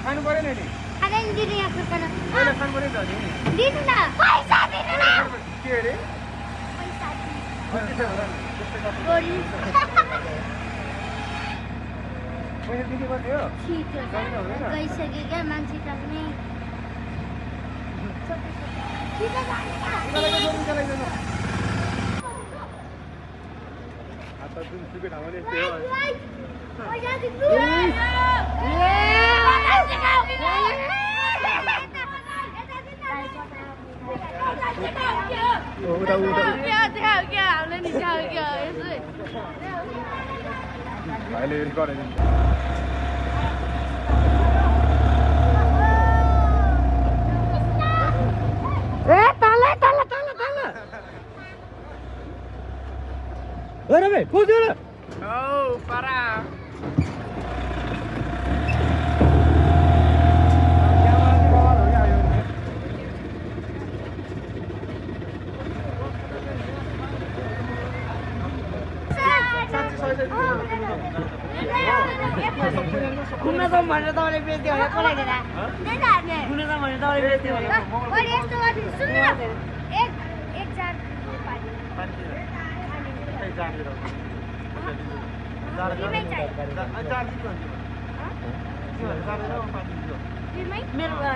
खानु पर्यो नि खाना नि दिनु यहाँ खुर्कन पहिला खानु पर्यो त नि दिनु न पैसा दिनु न के अरे पैसा पैसा गोरी पैसा दिनु पर्यो छिटो गइसक्यो क्या मान्छे टाक्ने छिटो जानु आता जुन सुके ठाउँले यस्तै हो पैसा दिनु अहिले गरिदिन्छ ए तल तल तल तल अरे भाइ खोज्यो न औ पारा घुम्न जाउँ भनेर तपाईँले बेच्दियो भने कसलाई दिएर घुम्न जाउँ भनेर तपाईँले बेच्दियो भने एक जार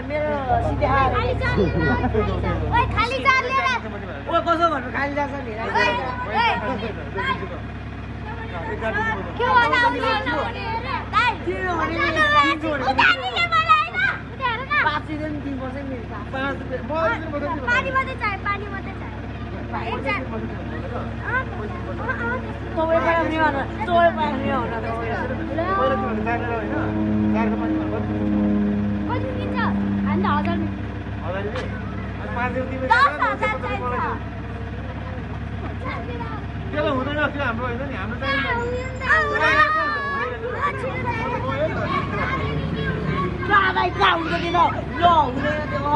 मेरो सिधै आएर खाली जार लिएर ओ कसो भन्नु खाली जान्छ नि के बनाउने पानी मात्रै चाहियो पानी मात्रै चाहियो एक जार कति किन्छ हामी त 10,000 चाहिन्छ त्यसले हुँदैन त्यो हाम्रो होइन नि हाम्रो जाँदै कहाँ हुन्छ किन ल हुँदैन पैसा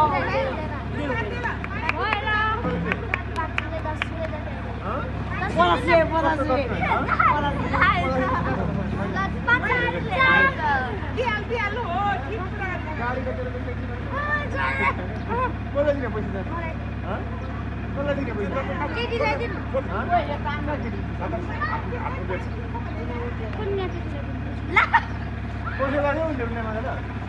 लाग्यो